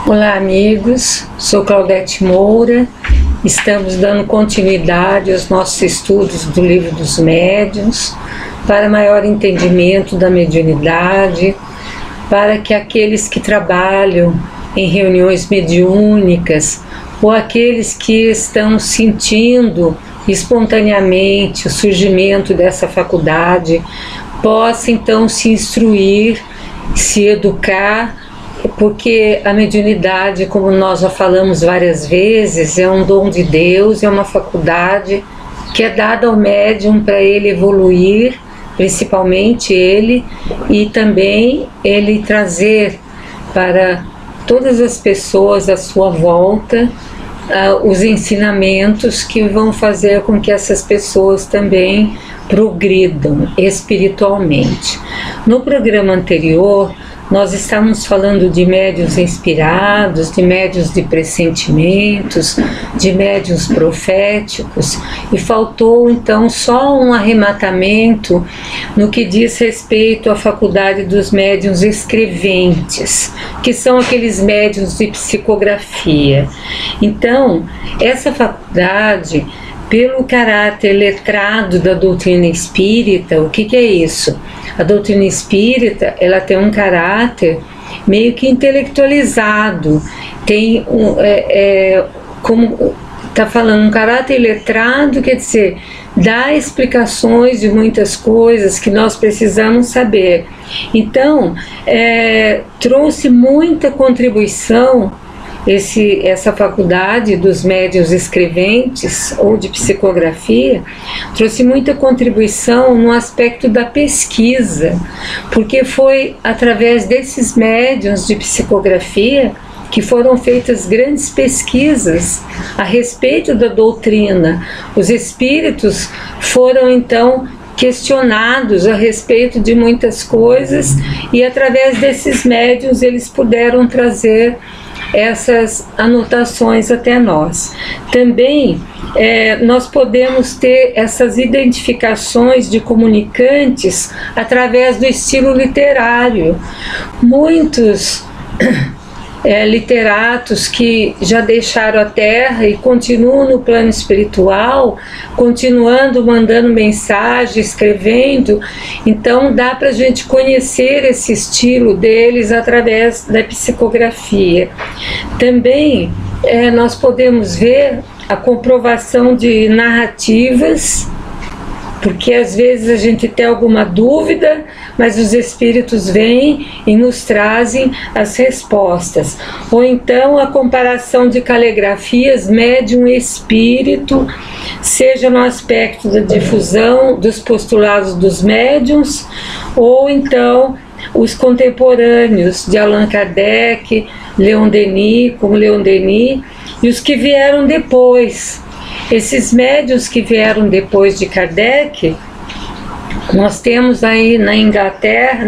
Olá, amigos, sou Claudete Moura. Estamos dando continuidade aos nossos estudos do Livro dos Médiuns para maior entendimento da mediunidade, para que aqueles que trabalham em reuniões mediúnicas ou aqueles que estão sentindo espontaneamente o surgimento dessa faculdade possam então se instruir, se educar, porque a mediunidade, como nós já falamos várias vezes, é um dom de Deus, é uma faculdade que é dada ao médium para ele evoluir, principalmente ele, e também ele trazer para todas as pessoas à sua volta os ensinamentos que vão fazer com que essas pessoas também progridam espiritualmente. No programa anterior, nós estávamos falando de médiuns inspirados, de médiuns de pressentimentos, de médiuns proféticos, e faltou então só um arrematamento no que diz respeito à faculdade dos médiuns escreventes, que são aqueles médiuns de psicografia. Então, essa faculdade, pelo caráter letrado da doutrina espírita, o que é isso? A doutrina espírita, ela tem um caráter meio que intelectualizado, tem como está falando, um caráter letrado, quer dizer, dá explicações de muitas coisas que nós precisamos saber. Então, trouxe muita contribuição essa faculdade dos médiuns escreventes ou de psicografia, trouxe muita contribuição no aspecto da pesquisa, porque foi através desses médiuns de psicografia que foram feitas grandes pesquisas a respeito da doutrina. Os espíritos foram então questionados a respeito de muitas coisas e através desses médiuns eles puderam trazer essas anotações até nós. Também nós podemos ter essas identificações de comunicantes através do estilo literário. Muitos literatos que já deixaram a Terra e continuam no plano espiritual, continuando mandando mensagem, escrevendo. Então dá para a gente conhecer esse estilo deles através da psicografia. Também nós podemos ver a comprovação de narrativas, porque às vezes a gente tem alguma dúvida, mas os espíritos vêm e nos trazem as respostas. Ou então a comparação de caligrafias médium-espírito, seja no aspecto da difusão dos postulados dos médiuns, ou então os contemporâneos de Allan Kardec, Leon Denis, como Leon Denis, e os que vieram depois. Esses médiuns que vieram depois de Kardec, nós temos aí na Inglaterra,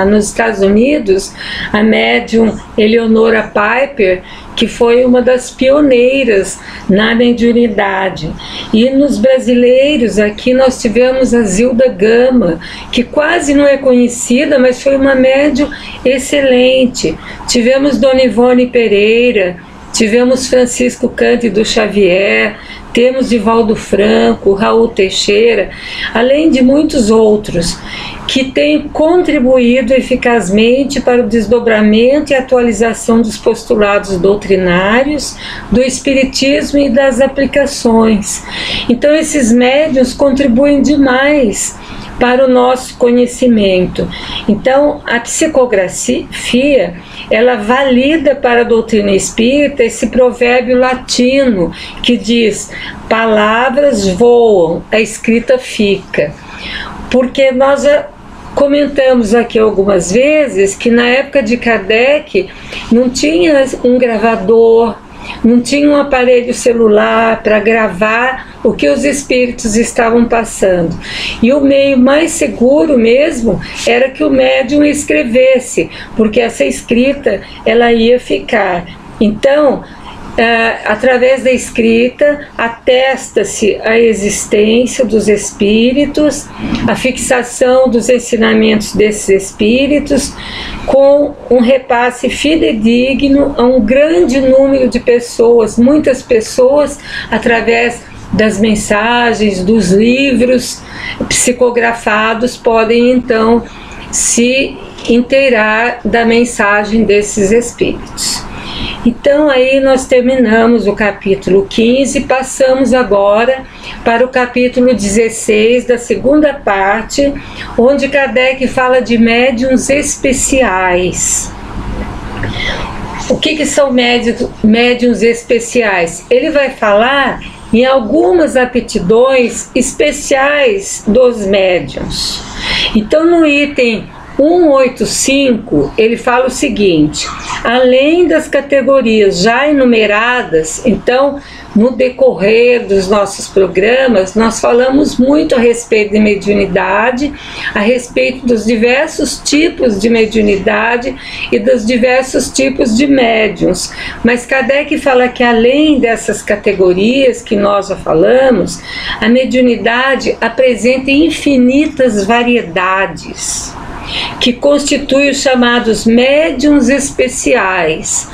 nos Estados Unidos, a médium Eleonora Piper, que foi uma das pioneiras na mediunidade. E nos brasileiros, aqui nós tivemos a Zilda Gama, que quase não é conhecida, mas foi uma médium excelente. Tivemos Dona Ivone Pereira, tivemos Francisco Cândido Xavier, temos Divaldo Franco, Raul Teixeira, além de muitos outros que têm contribuído eficazmente para o desdobramento e atualização dos postulados doutrinários, do espiritismo e das aplicações. Então esses médiuns contribuem demais para o nosso conhecimento. Então a psicografia, ela valida para a doutrina espírita esse provérbio latino que diz: palavras voam, a escrita fica. Porque nós já comentamos aqui algumas vezes que na época de Kardec não tinha um gravador, não tinha um aparelho celular para gravar o que os espíritos estavam passando. E o meio mais seguro mesmo era que o médium escrevesse, porque essa escrita ela ia ficar. Então, através da escrita, atesta-se a existência dos espíritos, a fixação dos ensinamentos desses espíritos, com um repasse fidedigno a um grande número de pessoas, muitas pessoas, através das mensagens, dos livros psicografados, podem então se inteirar da mensagem desses espíritos. Então aí nós terminamos o capítulo 15, passamos agora para o capítulo 16 da segunda parte, onde Kardec fala de médiuns especiais. O que são médiuns especiais? Ele vai falar em algumas aptidões especiais dos médiuns. Então no item 185, ele fala o seguinte: além das categorias já enumeradas, então, no decorrer dos nossos programas, nós falamos muito a respeito de mediunidade, a respeito dos diversos tipos de mediunidade e dos diversos tipos de médiuns. Mas Kardec fala que além dessas categorias que nós já falamos, a mediunidade apresenta infinitas variedades, que constituem os chamados médiuns especiais.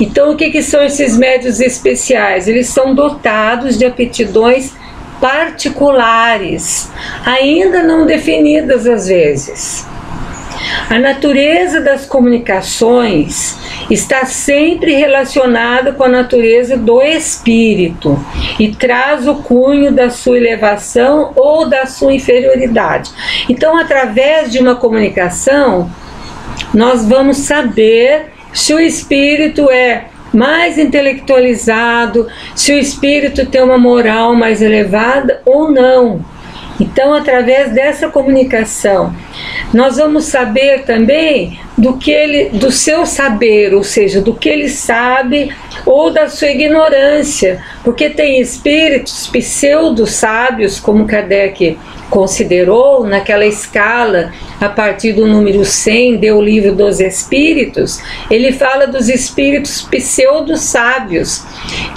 Então, o que são esses médiuns especiais? Eles são dotados de aptidões particulares, ainda não definidas às vezes. A natureza das comunicações está sempre relacionada com a natureza do espírito e traz o cunho da sua elevação ou da sua inferioridade. Então, através de uma comunicação, nós vamos saber se o espírito é mais intelectualizado, se o espírito tem uma moral mais elevada ou não. Então, através dessa comunicação, nós vamos saber também do seu saber, ou seja, do que ele sabe ou da sua ignorância, porque tem espíritos pseudo-sábios, como Kardec considerou naquela escala, a partir do número 100, deu o livro dos espíritos. Ele fala dos espíritos pseudo-sábios,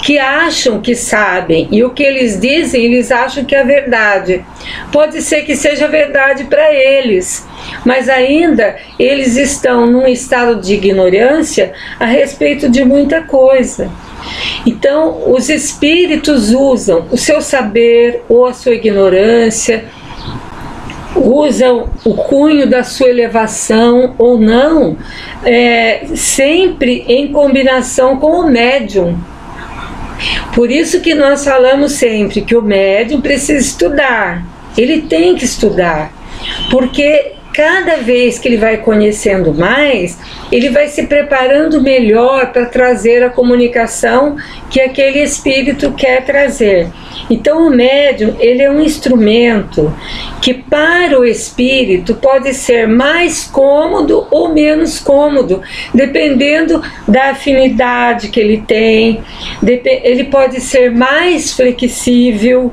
que acham que sabem, e o que eles dizem, eles acham que é verdade. Pode ser que seja verdade para eles, mas ainda eles estão num estado de ignorância a respeito de muita coisa. Então, os espíritos usam o seu saber ou a sua ignorância, usam o cunho da sua elevação ou não, sempre em combinação com o médium. Por isso que nós falamos sempre que o médium precisa estudar, ele tem que estudar, porque cada vez que ele vai conhecendo mais, ele vai se preparando melhor para trazer a comunicação que aquele espírito quer trazer. Então o médium, ele é um instrumento que para o espírito pode ser mais cômodo ou menos cômodo, dependendo da afinidade que ele tem. Ele pode ser mais flexível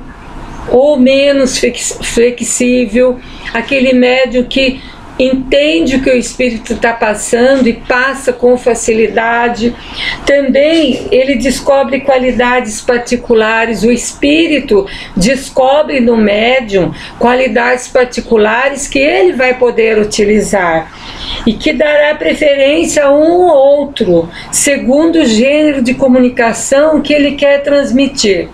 ou menos flexível, aquele médium que entende o que o espírito está passando e passa com facilidade. Também ele descobre qualidades particulares, o espírito descobre no médium qualidades particulares que ele vai poder utilizar e que dará preferência a um ou outro, segundo o gênero de comunicação que ele quer transmitir.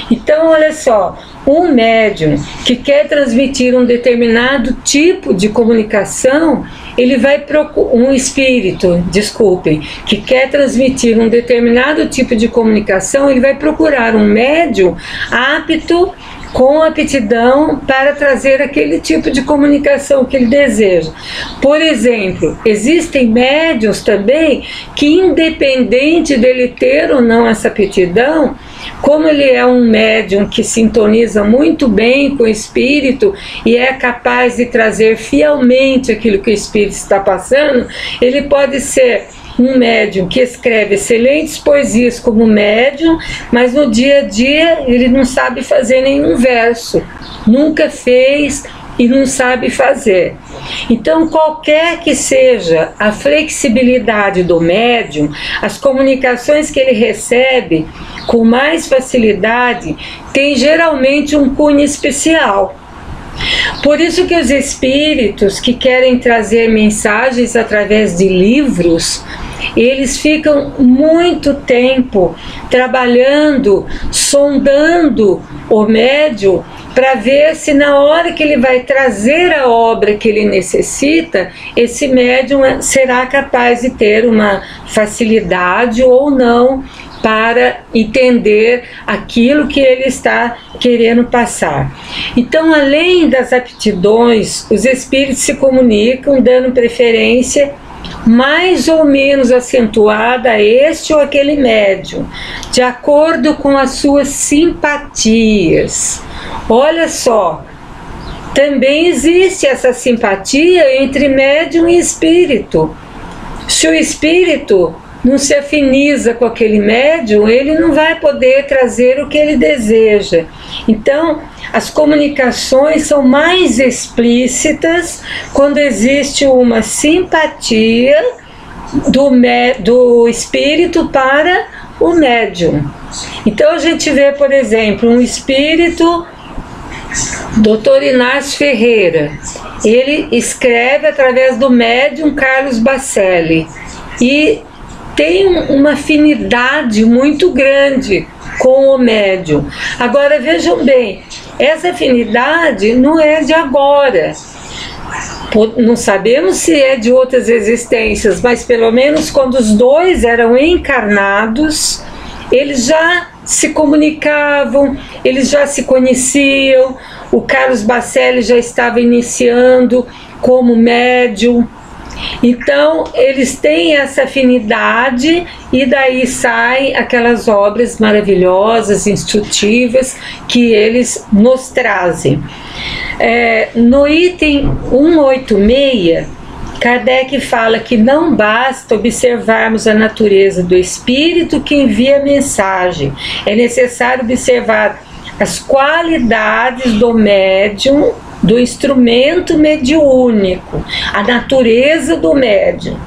Então, olha só, um médium que quer transmitir um determinado tipo de comunicação, ele vai procurar um espírito, desculpem, que quer transmitir um determinado tipo de comunicação, ele vai procurar um médium apto, com aptidão para trazer aquele tipo de comunicação que ele deseja. Por exemplo, existem médiuns também que, independente dele ter ou não essa aptidão, como ele é um médium que sintoniza muito bem com o espírito e é capaz de trazer fielmente aquilo que o espírito está passando, ele pode ser um médium que escreve excelentes poesias como médium, mas no dia a dia ele não sabe fazer nenhum verso, nunca fez, e não sabe fazer. Então, qualquer que seja a flexibilidade do médium, as comunicações que ele recebe com mais facilidade têm geralmente um cunho especial. Por isso que os espíritos que querem trazer mensagens através de livros, eles ficam muito tempo trabalhando, sondando o médium para ver se na hora que ele vai trazer a obra que ele necessita, esse médium será capaz de ter uma facilidade ou não para entender aquilo que ele está querendo passar. Então, além das aptidões, os espíritos se comunicam dando preferência mais ou menos acentuada a este ou aquele médium, de acordo com as suas simpatias. Olha só, também existe essa simpatia entre médium e espírito. Se o espírito não se afiniza com aquele médium, ele não vai poder trazer o que ele deseja. Então, as comunicações são mais explícitas quando existe uma simpatia do espírito para o médium. Então, a gente vê, por exemplo, um espírito, Dr. Inácio Ferreira, ele escreve através do médium Carlos Bacelli e tem uma afinidade muito grande com o médium. Agora vejam bem, essa afinidade não é de agora. Não sabemos se é de outras existências, mas pelo menos quando os dois eram encarnados, eles já se comunicavam, eles já se conheciam. O Carlos Bacelli já estava iniciando como médium. Então, eles têm essa afinidade e daí saem aquelas obras maravilhosas, instrutivas, que eles nos trazem. No item 186, Kardec fala que não basta observarmos a natureza do espírito que envia a mensagem. É necessário observar as qualidades do médium, do instrumento mediúnico, a natureza do médium.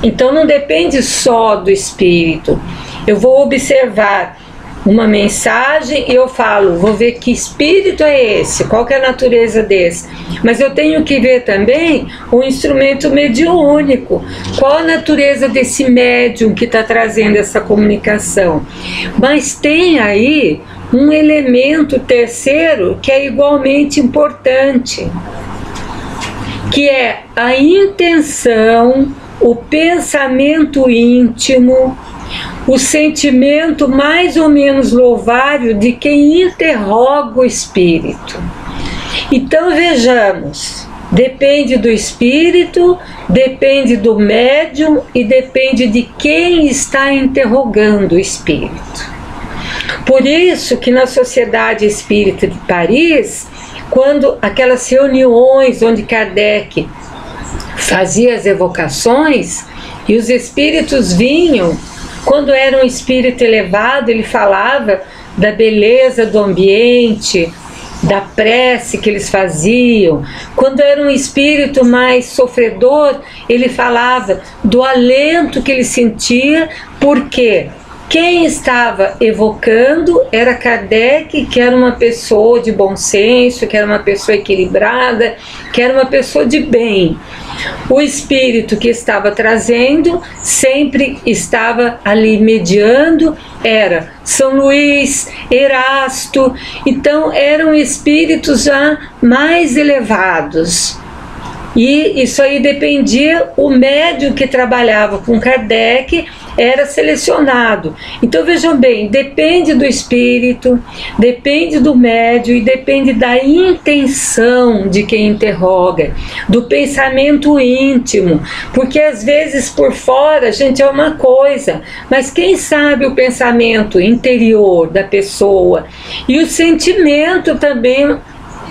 Então não depende só do espírito. Eu vou observar uma mensagem e eu falo, vou ver que espírito é esse, qual que é a natureza desse. Mas eu tenho que ver também o instrumento mediúnico, qual a natureza desse médium que está trazendo essa comunicação. Mas tem aí um elemento terceiro que é igualmente importante, que é a intenção, o pensamento íntimo, o sentimento mais ou menos louvável de quem interroga o espírito. Então vejamos, depende do espírito, depende do médium e depende de quem está interrogando o espírito. Por isso que na Sociedade Espírita de Paris, quando aquelas reuniões onde Kardec fazia as evocações e os espíritos vinham, quando era um espírito elevado, ele falava da beleza do ambiente, da prece que eles faziam. Quando era um espírito mais sofredor, ele falava do alento que ele sentia, porque quem estava evocando era Kardec, que era uma pessoa de bom senso, que era uma pessoa equilibrada, que era uma pessoa de bem. O espírito que estava trazendo sempre estava ali mediando, era São Luís, Erasto, então eram espíritos já mais elevados. E isso aí dependia, o médium que trabalhava com Kardec era selecionado. Então vejam bem, depende do espírito, depende do médium e depende da intenção de quem interroga, do pensamento íntimo, porque às vezes por fora a gente é uma coisa, mas quem sabe o pensamento interior da pessoa e o sentimento também,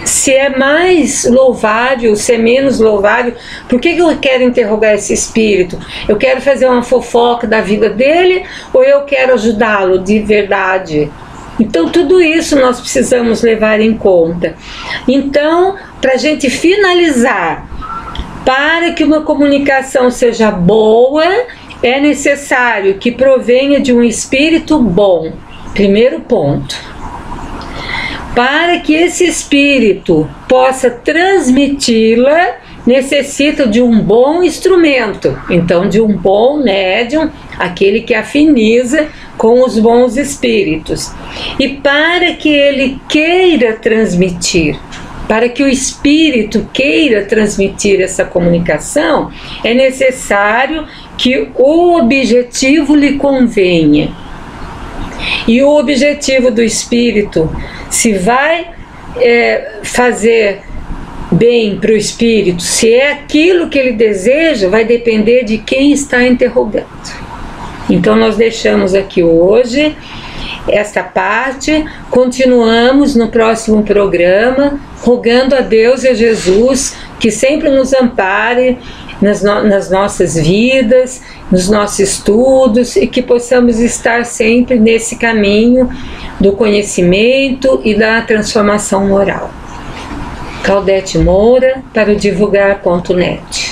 se é mais louvável, se é menos louvável. Por que eu quero interrogar esse espírito? Eu quero fazer uma fofoca da vida dele ou eu quero ajudá-lo de verdade? Então, tudo isso nós precisamos levar em conta. Então, para a gente finalizar, para que uma comunicação seja boa, é necessário que provenha de um espírito bom. Primeiro ponto. Para que esse espírito possa transmiti-la, necessita de um bom instrumento, então de um bom médium, aquele que afiniza com os bons espíritos. E para que ele queira transmitir, para que o espírito queira transmitir essa comunicação, é necessário que o objetivo lhe convenha. E o objetivo do espírito, se vai fazer bem para o espírito, se é aquilo que ele deseja, vai depender de quem está interrogando. Então nós deixamos aqui hoje esta parte, continuamos no próximo programa, rogando a Deus e a Jesus que sempre nos ampare nas nossas vidas, nos nossos estudos, e que possamos estar sempre nesse caminho do conhecimento e da transformação moral. Claudete Moura, para o divulgar.net.